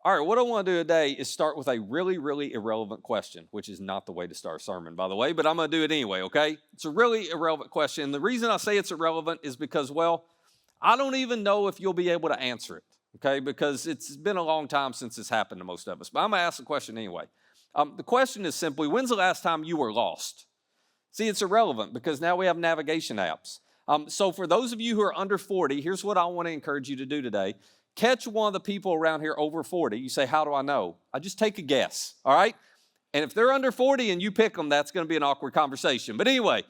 All right, what I want to do today is start with a really, really irrelevant question, which is not the way to start a sermon, by the way, but I'm going to do it anyway, okay? It's a really irrelevant question. The reason I say it's irrelevant is because, well, I don't even know if you'll be able to answer it, okay? Because it's been a long time since this happened to most of us. But I'm going to ask the question anyway. The question is simply, when's the last time you were lost? See, it's irrelevant because now we have navigation apps. So for those of you who are under 40, here's what I want to encourage you to do today. Catch one of the people around here over 40. You say, how do I know? I just take a guess, all right? And if they're under 40 and you pick them, that's going to be an awkward conversation. But anyway,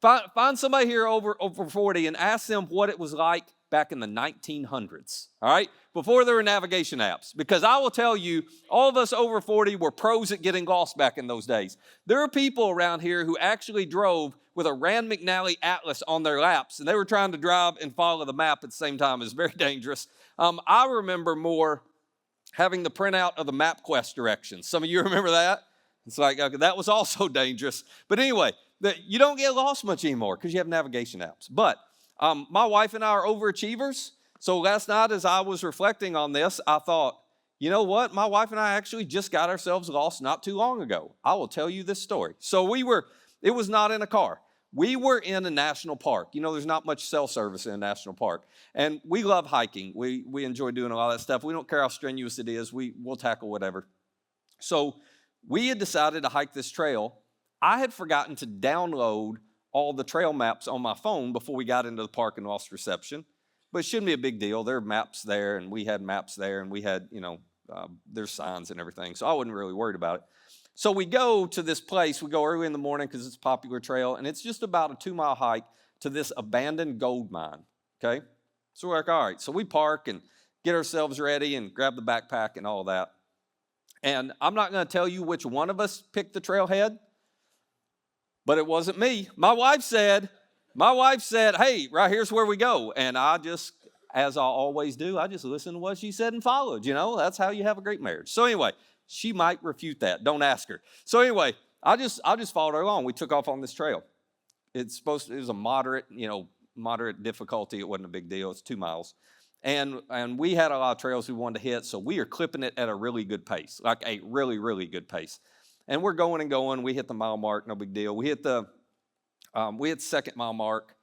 find somebody here over 40 and ask them what it was like back in the 1900s, all right? Before there were navigation apps. Because I will tell you, all of us over 40 were pros at getting lost back in those days. There are people around here who actually drove with a Rand McNally Atlas on their laps, and they were trying to drive and follow the map at the same time. It's very dangerous. I remember more having the printout of the MapQuest directions. Some of you remember that? It's like, okay, that was also dangerous. But anyway, you don't get lost much anymore because you have navigation apps. But my wife and I are overachievers. So last night as I was reflecting on this, I thought, you know what? My wife and I actually just got ourselves lost not too long ago. I will tell you this story. So it was not in a car. We were in a national park. You know, there's not much cell service in a national park. And we love hiking. We enjoy doing a lot of that stuff. We don't care how strenuous it is. We'll tackle whatever. So we had decided to hike this trail. I had forgotten to download all the trail maps on my phone before we got into the park and lost reception. But it shouldn't be a big deal. There are maps there, and we had maps there, and we had, there's signs and everything. So I wasn't really worried about it. So we go to this place. We go early in the morning because it's a popular trail, and it's just about a 2-mile hike to this abandoned gold mine, okay? So we're like, all right. So we park and get ourselves ready and grab the backpack and all that. And I'm not going to tell you which one of us picked the trailhead, but it wasn't me. My wife said, hey, right here's where we go. And I just, as I always do, I just listened to what she said and followed. That's how you have a great marriage. So anyway, she might refute that. Don't ask her. So anyway, I just followed her along. We took off on this trail. It was a moderate difficulty. It wasn't a big deal. It's 2 miles. And we had a lot of trails we wanted to hit, so we are clipping it at a really good pace, like a really, really good pace. And we're going and going. We hit the mile mark, no big deal. We hit the second mile mark,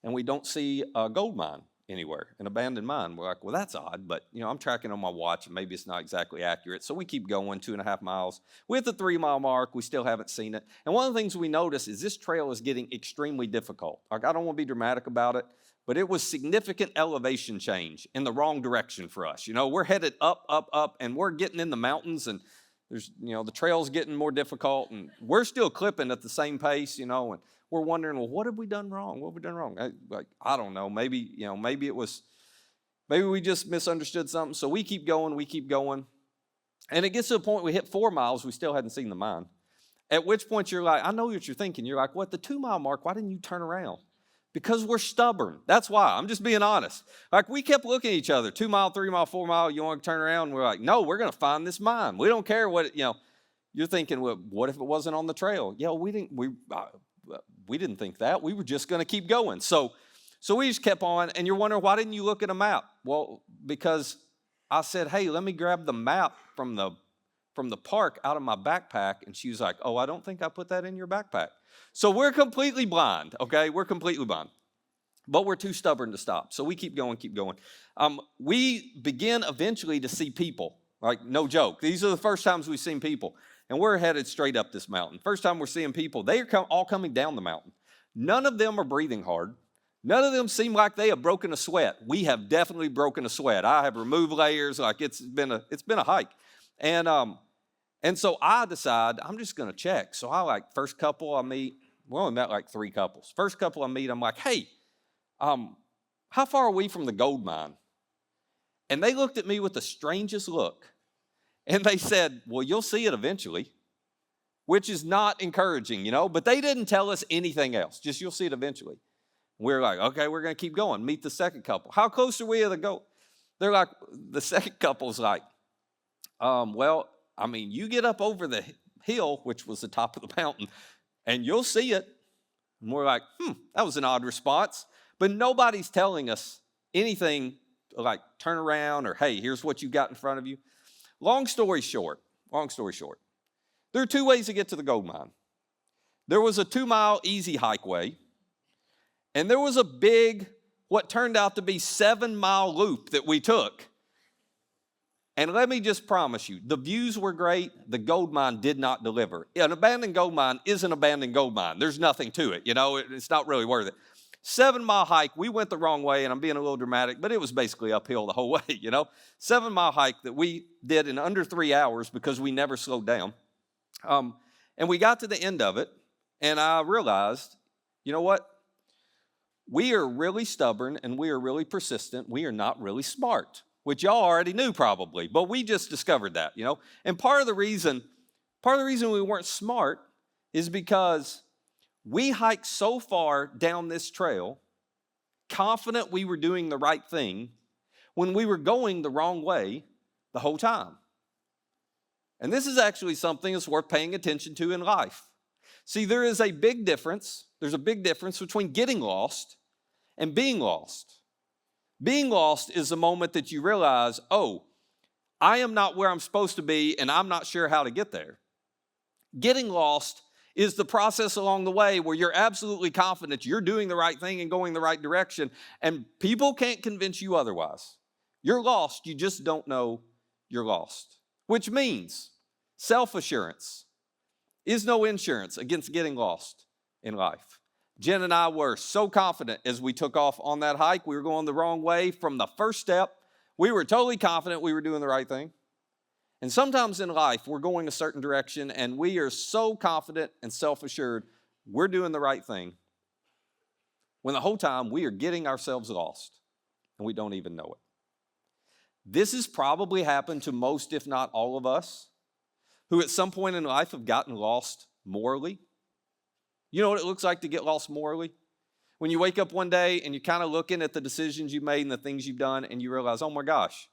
and we don't see a gold mine anywhere, an abandoned mine. We're like, well, that's odd, but I'm tracking on my watch, and maybe it's not exactly accurate. So we keep going 2.5 miles. We hit the 3-mile mark. We still haven't seen it. And one of the things we notice is this trail is getting extremely difficult. Like, I don't want to be dramatic about it, but it was significant elevation change in the wrong direction for us. We're headed up, up, up, and we're getting in the mountains, and there's, the trail's getting more difficult, and we're still clipping at the same pace, and we're wondering, well, what have we done wrong? What have we done wrong? I don't know. Maybe we just misunderstood something. So we keep going. And it gets to the point we hit 4 miles, we still hadn't seen the mine. At which point you're like, I know what you're thinking. You're like, what, the 2-mile mark, why didn't you turn around? Because we're stubborn. That's why. I'm just being honest. Like, we kept looking at each other, 2 mile, 3 mile, 4 mile, you want to turn around? And we're like, no, we're going to find this mine. We don't care what, you're thinking, well, what if it wasn't on the trail? Yeah, we didn't think that. We were just going to keep going. So we just kept on, and you're wondering, why didn't you look at a map? Well, because I said, hey, let me grab the map from the park out of my backpack, and she was like, oh, I don't think I put that in your backpack. So we're completely blind, okay? We're completely blind. But we're too stubborn to stop. So we keep going. We begin eventually to see people, like, no joke. These are the first times we've seen people. And we're headed straight up this mountain. First time we're seeing people. They are all coming down the mountain. None of them are breathing hard. None of them seem like they have broken a sweat. We have definitely broken a sweat. I have removed layers. Like, it's been a hike. And so I decide I'm just going to check. So first couple I meet, we only met like 3 couples. First couple I meet, I'm like, hey, how far are we from the gold mine? And they looked at me with the strangest look. And they said, well, you'll see it eventually, which is not encouraging, but they didn't tell us anything else. Just, you'll see it eventually. We're like, okay, we're going to keep going. Meet the second couple. How close are we to the gold? They're like, the second couple's like, you get up over the hill, which was the top of the mountain, and you'll see it. And we're like, that was an odd response. But nobody's telling us anything like turn around or, hey, here's what you got in front of you. Long story short, there are two ways to get to the gold mine. There was a 2-mile easy hike way, and there was a big, what turned out to be 7-mile loop that we took. And let me just promise you, the views were great. The gold mine did not deliver. An abandoned gold mine is an abandoned gold mine. There's nothing to it. It's not really worth it. 7-mile hike, we went the wrong way, and I'm being a little dramatic, but it was basically uphill the whole way, 7-mile hike that we did in under 3 hours because we never slowed down. And we got to the end of it, and I realized, you know what? We are really stubborn, and we are really persistent. We are not really smart, which y'all already knew probably, but we just discovered that, And part of the reason we weren't smart is because we hiked so far down this trail, confident we were doing the right thing, when we were going the wrong way the whole time. And this is actually something that's worth paying attention to in life. See, there is a big difference. There's a big difference between getting lost and being lost. Being lost is the moment that you realize, oh, I am not where I'm supposed to be, and I'm not sure how to get there. Getting lost is the process along the way where you're absolutely confident you're doing the right thing and going the right direction, and people can't convince you otherwise. You're lost, you just don't know you're lost. Which means self-assurance is no insurance against getting lost in life. Jen and I were so confident as we took off on that hike. We were going the wrong way from the first step. We were totally confident we were doing the right thing. And sometimes in life, we're going a certain direction, and we are so confident and self-assured we're doing the right thing, when the whole time we are getting ourselves lost, and we don't even know it. This has probably happened to most, if not all of us, who at some point in life have gotten lost morally. You know what it looks like to get lost morally? When you wake up one day and you're kind of looking at the decisions you made and the things you've done, and you realize, oh my gosh,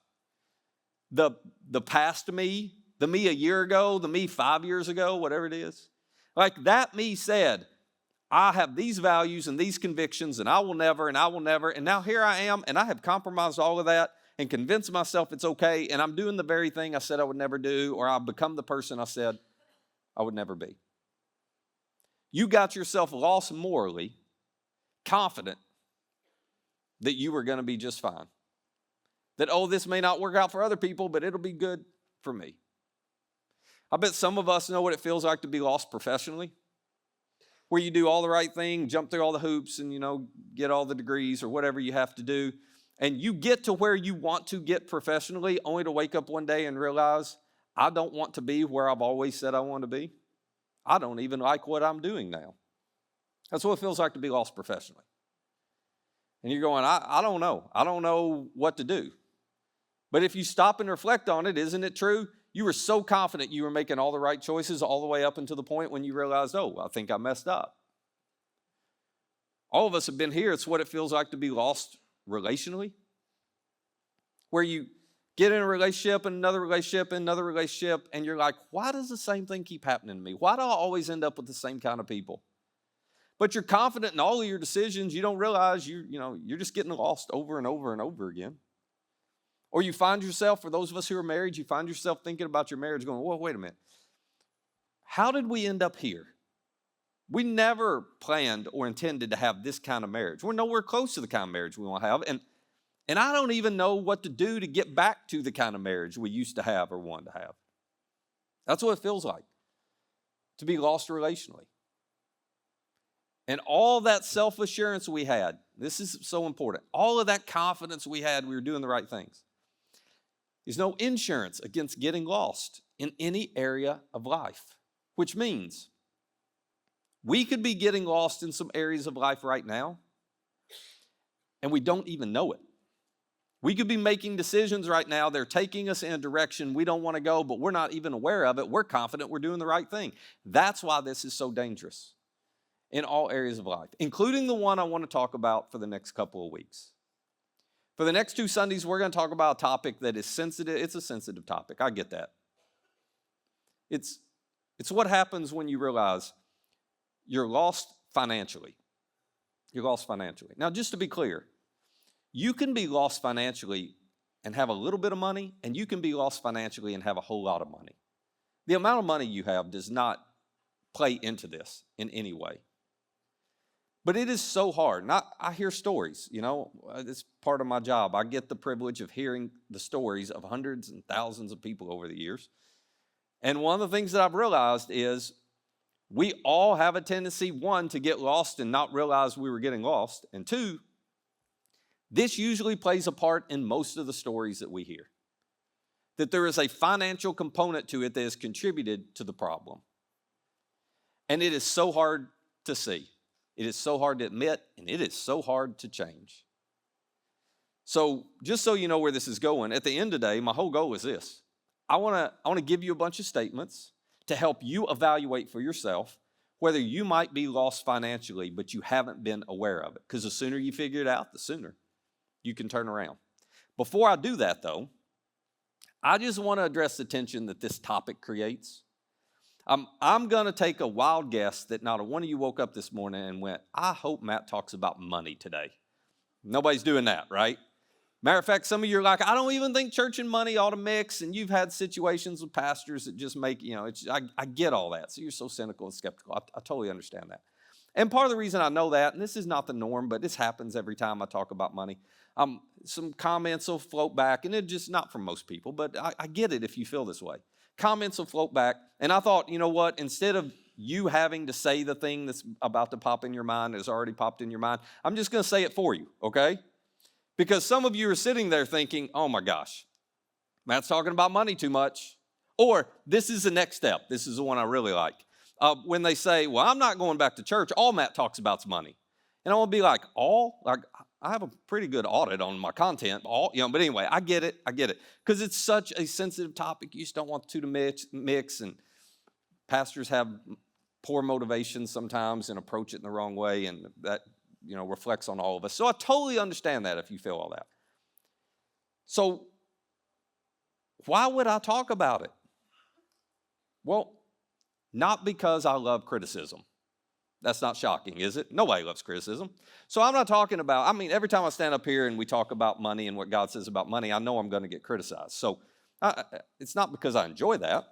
the past me, the me a year ago, the me 5 years ago, whatever it is, like that me said, I have these values and these convictions, and I will never, and now here I am, and I have compromised all of that and convinced myself it's okay, and I'm doing the very thing I said I would never do, or I've become the person I said I would never be. You got yourself lost morally, confident that you were going to be just fine. That, oh, this may not work out for other people, but it'll be good for me. I bet some of us know what it feels like to be lost professionally, where you do all the right thing, jump through all the hoops, and, get all the degrees or whatever you have to do, and you get to where you want to get professionally, only to wake up one day and realize, I don't want to be where I've always said I want to be. I don't even like what I'm doing now. That's what it feels like to be lost professionally. And you're going, I don't know. I don't know what to do. But if you stop and reflect on it, isn't it true? You were so confident you were making all the right choices all the way up until the point when you realized, oh, I think I messed up. All of us have been here. It's what it feels like to be lost relationally, where you get in a relationship and another relationship and another relationship, and you're like, why does the same thing keep happening to me? Why do I always end up with the same kind of people? But you're confident in all of your decisions. You don't realize you're just getting lost over and over and over again. Or you find yourself, for those of us who are married, you find yourself thinking about your marriage going, well, wait a minute. How did we end up here? We never planned or intended to have this kind of marriage. We're nowhere close to the kind of marriage we want to have. And I don't even know what to do to get back to the kind of marriage we used to have or wanted to have. That's what it feels like to be lost relationally. And all that self-assurance we had, this is so important, all of that confidence we had we were doing the right things, is no insurance against getting lost in any area of life, which means we could be getting lost in some areas of life right now, and we don't even know it. We could be making decisions right now. They're taking us in a direction we don't want to go, but we're not even aware of it. We're confident we're doing the right thing. That's why this is so dangerous in all areas of life, including the one I want to talk about for the next couple of weeks. For the next 2 Sundays, we're going to talk about a topic that is sensitive. It's a sensitive topic. I get that. It's what happens when you realize you're lost financially. You're lost financially. Now, just to be clear, you can be lost financially and have a little bit of money, and you can be lost financially and have a whole lot of money. The amount of money you have does not play into this in any way. But it is so hard. I hear stories, it's part of my job. I get the privilege of hearing the stories of hundreds and thousands of people over the years. And one of the things that I've realized is we all have a tendency, one, to get lost and not realize we were getting lost. And two, this usually plays a part in most of the stories that we hear. That there is a financial component to it that has contributed to the problem. And it is so hard to see. It is so hard to admit, and it is so hard to change. So just so you know where this is going, at the end of the day, my whole goal is this. I want to give you a bunch of statements to help you evaluate for yourself whether you might be lost financially, but you haven't been aware of it. Because the sooner you figure it out, the sooner you can turn around. Before I do that, though, I just want to address the tension that this topic creates. I'm going to take a wild guess that not a one of you woke up this morning and went, I hope Matt talks about money today. Nobody's doing that, right? Matter of fact, some of you are like, I don't even think church and money ought to mix, and you've had situations with pastors that just make, I get all that. So you're so cynical and skeptical. I totally understand that. And part of the reason I know that, and this is not the norm, but this happens every time I talk about money, some comments will float back, and it's just not from most people, but I get it if you feel this way. Comments will float back, and I thought, you know what, instead of you having to say the thing that's about to pop in your mind, that's already popped in your mind, I'm just going to say it for you, okay? Because some of you are sitting there thinking, oh my gosh, Matt's talking about money too much. Or this is the next step. This is the one I really like. When they say, well, I'm not going back to church, all Matt talks about is money. And I want to be like, I have a pretty good audit on my content, but anyway, I get it. Because it's such a sensitive topic, you just don't want the two to mix, and pastors have poor motivation sometimes and approach it in the wrong way, and that, reflects on all of us. So I totally understand that if you feel all that. So why would I talk about it? Well, not because I love criticism. That's not shocking, is it? Nobody loves criticism. So I'm not talking about, every time I stand up here and we talk about money and what God says about money, I know I'm going to get criticized. So it's not because I enjoy that.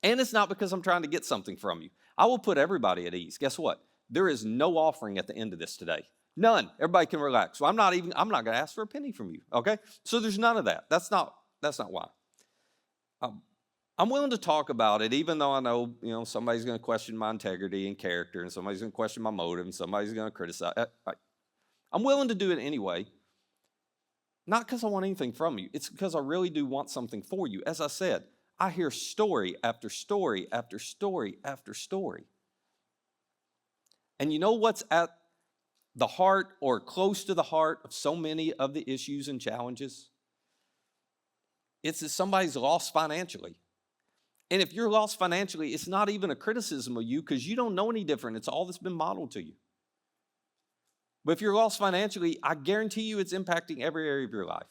And it's not because I'm trying to get something from you. I will put everybody at ease. Guess what? There is no offering at the end of this today. None. Everybody can relax. So I'm not going to ask for a penny from you, okay? So there's none of that. That's not why. I'm willing to talk about it, even though I know, somebody's going to question my integrity and character, and somebody's going to question my motive, and somebody's going to criticize. I'm willing to do it anyway, not because I want anything from you. It's because I really do want something for you. As I said, I hear story after story after story after story. And you know what's at the heart or close to the heart of so many of the issues and challenges? It's that somebody's lost financially. And if you're lost financially, it's not even a criticism of you because you don't know any different. It's all that's been modeled to you. But if you're lost financially, I guarantee you it's impacting every area of your life.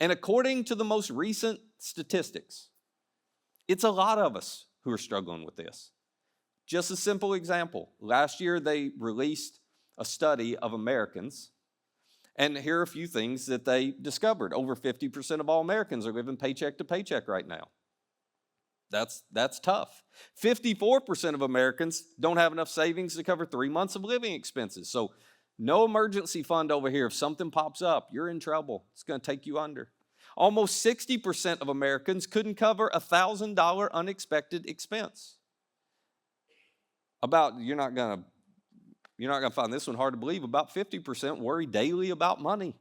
And according to the most recent statistics, it's a lot of us who are struggling with this. Just a simple example. Last year, they released a study of Americans, and here are a few things that they discovered. Over 50% of all Americans are living paycheck to paycheck right now. That's tough. 54% of Americans don't have enough savings to cover 3 months of living expenses. So no emergency fund over here. If something pops up, you're in trouble. It's going to take you under. Almost 60% of Americans couldn't cover a $1,000 unexpected expense. You're not going to find this one hard to believe. About 50% worry daily about money.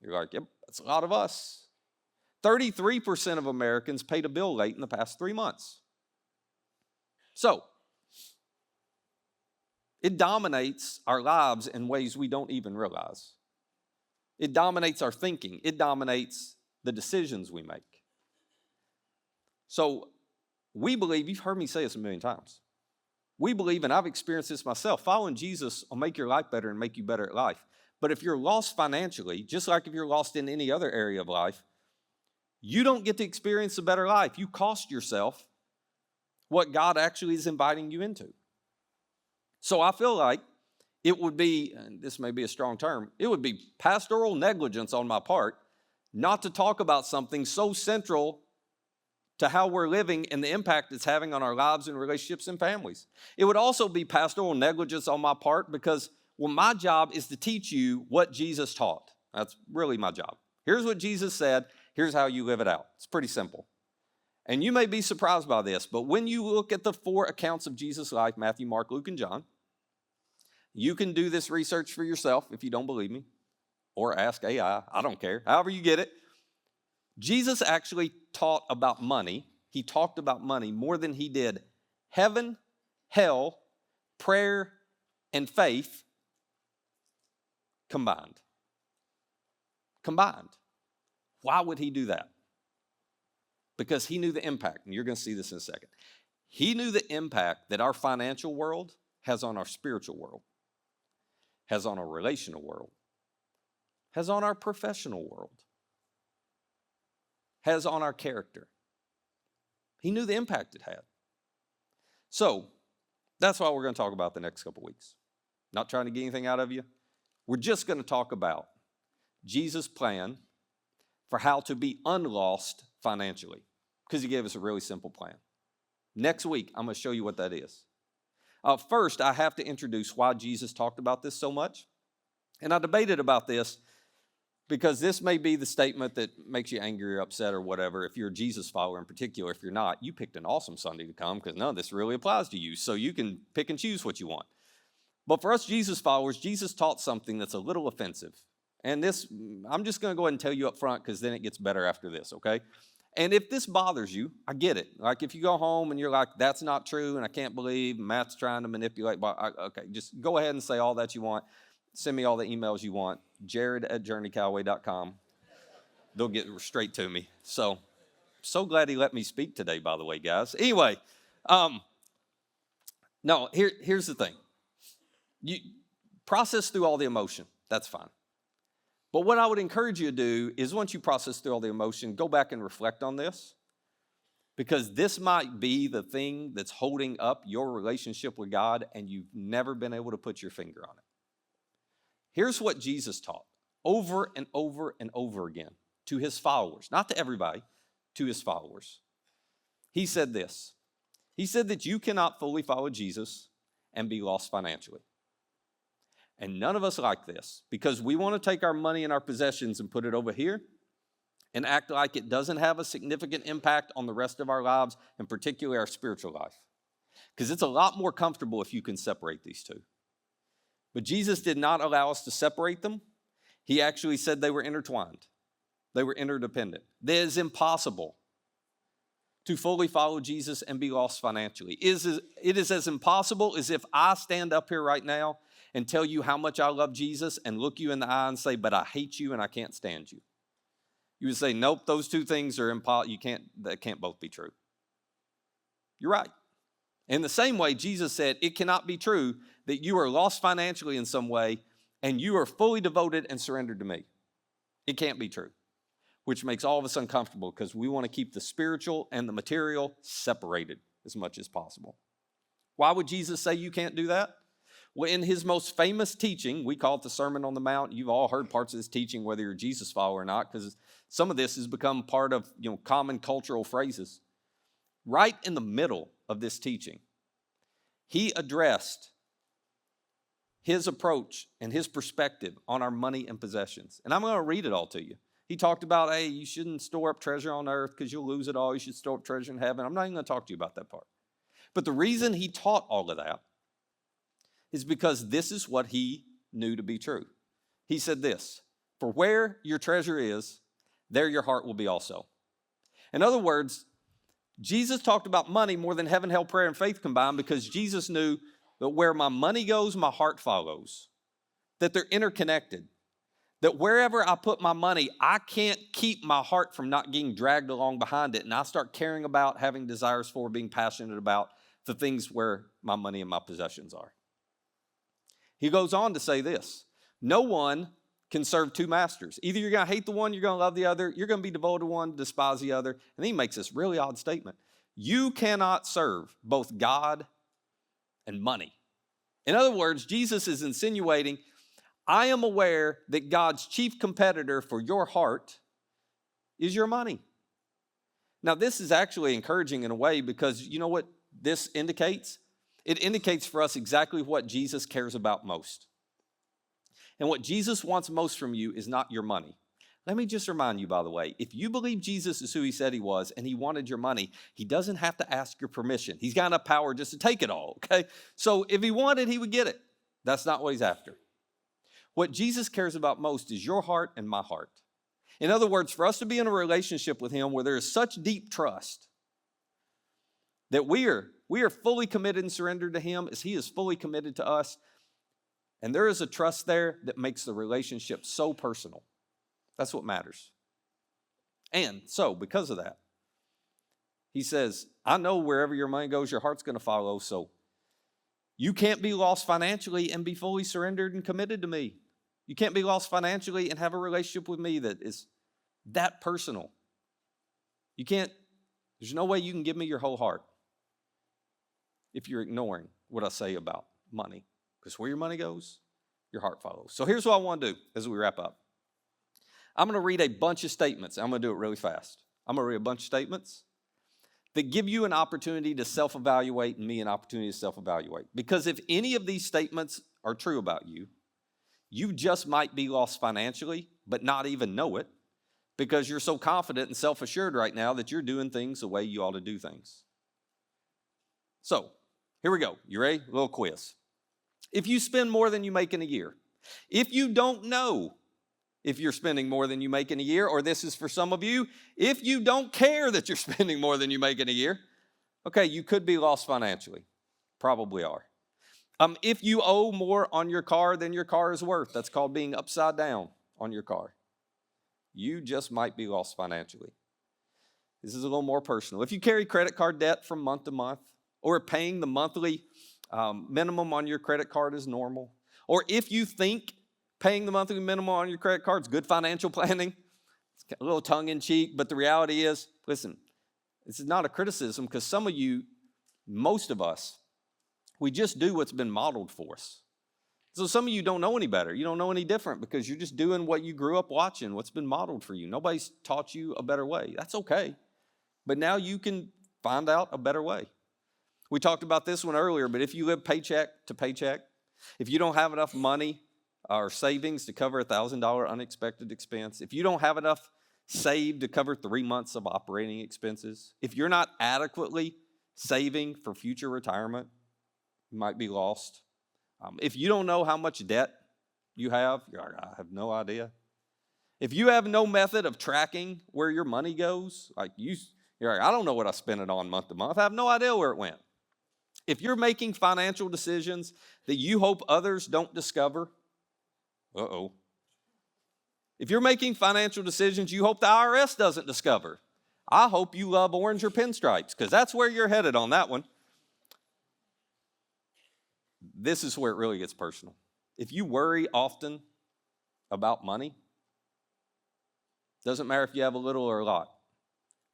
You're like, yep, that's a lot of us. 33% of Americans paid a bill late in the past 3 months. So, it dominates our lives in ways we don't even realize. It dominates our thinking. It dominates the decisions we make. So, we believe, you've heard me say this a million times, we believe, and I've experienced this myself, following Jesus will make your life better and make you better at life. But if you're lost financially, just like if you're lost in any other area of life, you don't get to experience a better life. You cost yourself what God actually is inviting you into. So I feel like it would be, and this may be a strong term, it would be pastoral negligence on my part not to talk about something so central to how we're living and the impact it's having on our lives and relationships and families. It would also be pastoral negligence on my part because, well, my job is to teach you what Jesus taught. That's really my job. Here's what Jesus said. Here's how you live it out. It's pretty simple. And you may be surprised by this, but when you look at the 4 accounts of Jesus' life, Matthew, Mark, Luke, and John, you can do this research for yourself if you don't believe me, or ask AI. I don't care. However you get it. Jesus actually taught about money. He talked about money more than he did heaven, hell, prayer, and faith combined. Combined. Why would he do that? Because he knew the impact, and you're going to see this in a second. He knew the impact that our financial world has on our spiritual world, has on our relational world, has on our professional world, has on our character. He knew the impact it had. So, that's why we're going to talk about the next couple weeks. Not trying to get anything out of you. We're just going to talk about Jesus' plan for how to be unlost financially, because he gave us a really simple plan. Next week, I'm going to show you what that is. First, I have to introduce why Jesus talked about this so much. And I debated about this because this may be the statement that makes you angry or upset or whatever. If you're a Jesus follower in particular, if you're not, you picked an awesome Sunday to come because none of this really applies to you. So you can pick and choose what you want. But for us Jesus followers, Jesus taught something that's a little offensive. And this, I'm just going to go ahead and tell you up front because then it gets better after this, okay? And if this bothers you, I get it. Like if you go home and you're like, that's not true and I can't believe Matt's trying to manipulate. Okay, just go ahead and say all that you want. Send me all the emails you want. Jared@journeycalway.com. They'll get straight to me. So glad he let me speak today, by the way, guys. Anyway, no, here's the thing. You process through all the emotion. That's fine. But what I would encourage you to do is once you process through all the emotion, go back and reflect on this. Because this might be the thing that's holding up your relationship with God and you've never been able to put your finger on it. Here's what Jesus taught over and over and over again to his followers, not to everybody, to his followers. He said this. He said that you cannot fully follow Jesus and be lost financially. And none of us like this because we want to take our money and our possessions and put it over here and act like it doesn't have a significant impact on the rest of our lives, and particularly our spiritual life. Because it's a lot more comfortable if you can separate these two. But Jesus did not allow us to separate them. He actually said they were intertwined. They were interdependent. It is impossible to fully follow Jesus and be lost financially. It is as impossible as if I stand up here right now and tell you how much I love Jesus and look you in the eye and say, but I hate you and I can't stand you. You would say, nope, those two things are impossible. That can't both be true. You're right. In the same way, Jesus said, it cannot be true that you are lost financially in some way and you are fully devoted and surrendered to me. It can't be true, which makes all of us uncomfortable because we want to keep the spiritual and the material separated as much as possible. Why would Jesus say you can't do that? Well, in his most famous teaching, we call it the Sermon on the Mount. You've all heard parts of this teaching, whether you're a Jesus follower or not, because some of this has become part of common cultural phrases. Right in the middle of this teaching, he addressed his approach and his perspective on our money and possessions. And I'm going to read it all to you. He talked about, hey, you shouldn't store up treasure on earth because you'll lose it all. You should store up treasure in heaven. I'm not even going to talk to you about that part. But the reason he taught all of that is because this is what he knew to be true. He said this, for where your treasure is, there your heart will be also. In other words, Jesus talked about money more than heaven, hell, prayer, and faith combined because Jesus knew that where my money goes, my heart follows, that they're interconnected, that wherever I put my money, I can't keep my heart from not getting dragged along behind it, and I start caring about, having desires for, being passionate about the things where my money and my possessions are. He goes on to say this, no one can serve two masters. Either you're going to hate the one, you're going to love the other, you're going to be devoted to one, despise the other. And then he makes this really odd statement. You cannot serve both God and money. In other words, Jesus is insinuating, I am aware that God's chief competitor for your heart is your money. Now, this is actually encouraging in a way because you know what this indicates? It indicates for us exactly what Jesus cares about most. And what Jesus wants most from you is not your money. Let me just remind you, by the way, if you believe Jesus is who he said he was and he wanted your money, he doesn't have to ask your permission. He's got enough power just to take it all, okay? So if he wanted, he would get it. That's not what he's after. What Jesus cares about most is your heart and my heart. In other words, for us to be in a relationship with him where there is such deep trust that we are fully committed and surrendered to him as he is fully committed to us, and there is a trust there that makes the relationship so personal. That's what matters. And so, because of that, he says, I know wherever your money goes, your heart's going to follow, so you can't be lost financially and be fully surrendered and committed to me. You can't be lost financially and have a relationship with me that is that personal. There's no way you can give me your whole heart if you're ignoring what I say about money. Because where your money goes, your heart follows. So here's what I want to do as we wrap up. I'm going to read a bunch of statements. I'm going to do it really fast. I'm going to read a bunch of statements that give you an opportunity to self-evaluate and me an opportunity to self-evaluate. Because if any of these statements are true about you, you just might be lost financially, but not even know it because you're so confident and self-assured right now that you're doing things the way you ought to do things. So, here we go. You ready? A little quiz. If you spend more than you make in a year, if you don't know if you're spending more than you make in a year, or this is for some of you, if you don't care that you're spending more than you make in a year, okay, you could be lost financially. Probably are. If you owe more on your car than your car is worth, that's called being upside down on your car. You just might be lost financially. This is a little more personal. If you carry credit card debt from month to month, or paying the monthly minimum on your credit card is normal, or if you think paying the monthly minimum on your credit card is good financial planning, it's a little tongue-in-cheek, but the reality is, listen, this is not a criticism because some of you, most of us, we just do what's been modeled for us. So some of you don't know any better. You don't know any different because you're just doing what you grew up watching, what's been modeled for you. Nobody's taught you a better way. That's okay. But now you can find out a better way. We talked about this one earlier, but if you live paycheck to paycheck, if you don't have enough money or savings to cover a $1,000 unexpected expense, if you don't have enough saved to cover 3 months of operating expenses, if you're not adequately saving for future retirement, you might be lost. If you don't know how much debt you have, you're like, I have no idea. If you have no method of tracking where your money goes, you're like, I don't know what I spent it on month to month. I have no idea where it went. If you're making financial decisions that you hope others don't discover, if you're making financial decisions you hope the IRS doesn't discover, I hope you love orange or pinstripes because that's where you're headed on that one. This is where it really gets personal. If you worry often about money, doesn't matter if you have a little or a lot.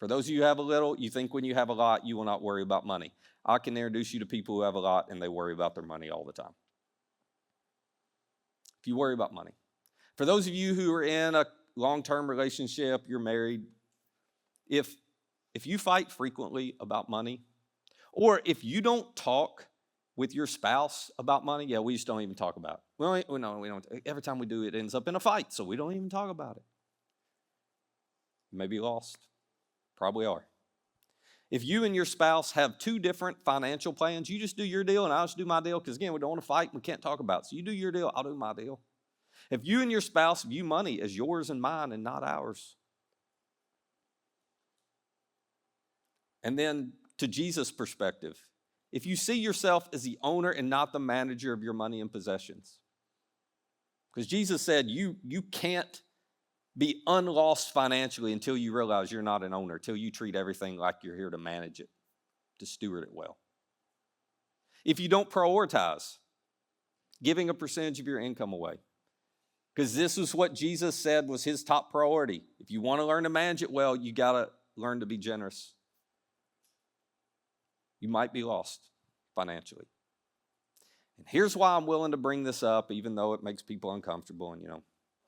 For those of you who have a little, you think when you have a lot, you will not worry about money. I can introduce you to people who have a lot and they worry about their money all the time. If you worry about money. For those of you who are in a long-term relationship, you're married, if you fight frequently about money, or if you don't talk with your spouse about money, we just don't even talk about it. We don't. Every time we do, it ends up in a fight, so we don't even talk about it. You may be lost. Probably are. If you and your spouse have two different financial plans, you just do your deal and I'll just do my deal because, again, we don't want to fight and we can't talk about it. So you do your deal, I'll do my deal. If you and your spouse view money as yours and mine and not ours, and then to Jesus' perspective, if you see yourself as the owner and not the manager of your money and possessions, because Jesus said you can't be unlost financially until you realize you're not an owner, until you treat everything like you're here to manage it, to steward it well. If you don't prioritize giving a percentage of your income away, because this is what Jesus said was his top priority. If you want to learn to manage it well, you got to learn to be generous. You might be lost financially. And here's why I'm willing to bring this up, even though it makes people uncomfortable, and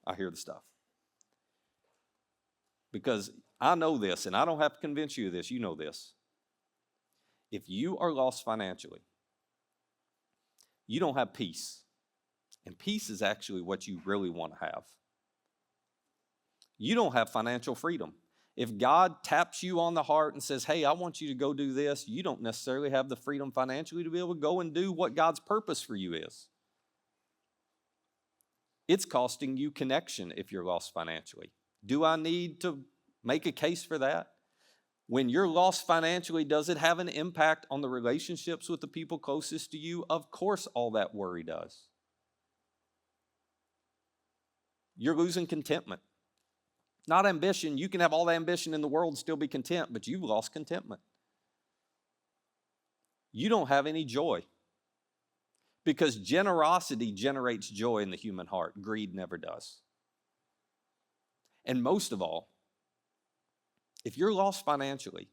I hear the stuff. Because I know this, and I don't have to convince you of this, you know this. If you are lost financially, you don't have peace. And peace is actually what you really want to have. You don't have financial freedom. If God taps you on the heart and says, hey, I want you to go do this, you don't necessarily have the freedom financially to be able to go and do what God's purpose for you is. It's costing you connection if you're lost financially. Do I need to make a case for that? When you're lost financially, does it have an impact on the relationships with the people closest to you? Of course, all that worry does. You're losing contentment. Not ambition. You can have all the ambition in the world and still be content, but you've lost contentment. You don't have any joy because generosity generates joy in the human heart. Greed never does. And most of all, if you're lost financially,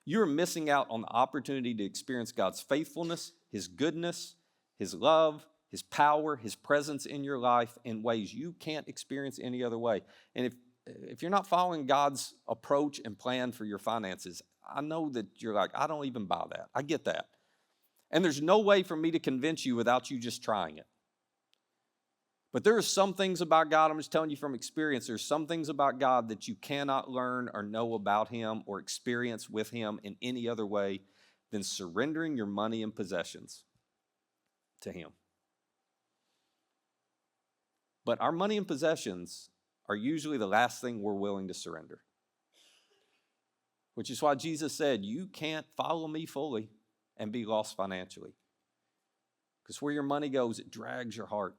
you're missing out on the opportunity to experience God's faithfulness, His goodness, His love, His power, His presence in your life in ways you can't experience any other way. And if you're not following God's approach and plan for your finances, I know that you're like, I don't even buy that. I get that. And there's no way for me to convince you without you just trying it. But there are some things about God, I'm just telling you from experience, there's some things about God that you cannot learn or know about Him or experience with Him in any other way than surrendering your money and possessions to Him. But our money and possessions are usually the last thing we're willing to surrender. Which is why Jesus said, you can't follow me fully and be lost financially. Because where your money goes, it drags your heart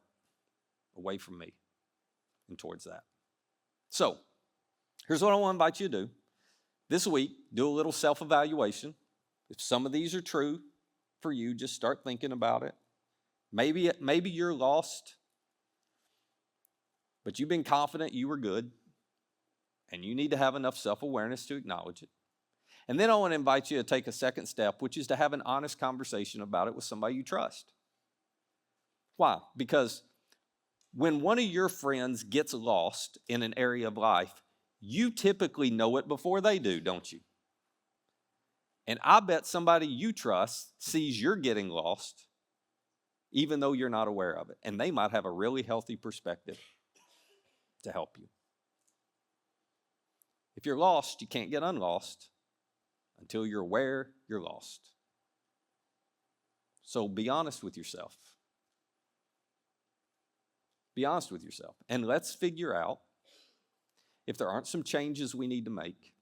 away from me and towards that. So, here's what I want to invite you to do. This week, do a little self-evaluation. If some of these are true for you, just start thinking about it. Maybe you're lost, but you've been confident you were good, and you need to have enough self-awareness to acknowledge it. And then I want to invite you to take a second step, which is to have an honest conversation about it with somebody you trust. Why? Because when one of your friends gets lost in an area of life, you typically know it before they do, don't you? And I bet somebody you trust sees you're getting lost, even though you're not aware of it. And they might have a really healthy perspective to help you. If you're lost, you can't get unlost until you're aware you're lost. So be honest with yourself. Be honest with yourself. And let's figure out if there aren't some changes we need to make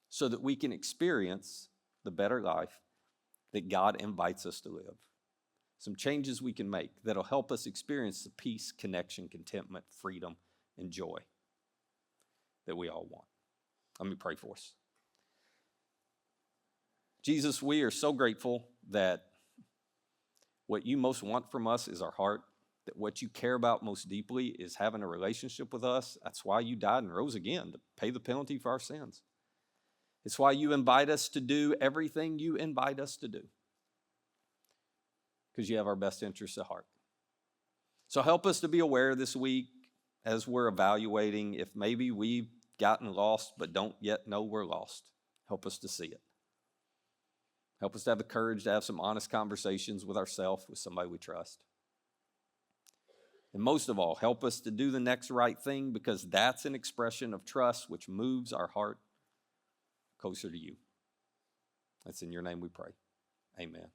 so that we can experience the better life that God invites us to live. Some changes we can make that'll help us experience the peace, connection, contentment, freedom, and joy that we all want. Let me pray for us. Jesus, we are so grateful that what you most want from us is our heart, that what you care about most deeply is having a relationship with us. That's why you died and rose again, to pay the penalty for our sins. It's why you invite us to do everything you invite us to do, because you have our best interests at heart. So help us to be aware this week as we're evaluating if maybe we've gotten lost but don't yet know we're lost. Help us to see it. Help us to have the courage to have some honest conversations with ourselves, with somebody we trust. And most of all, help us to do the next right thing, because that's an expression of trust which moves our heart closer to you. That's in your name we pray. Amen.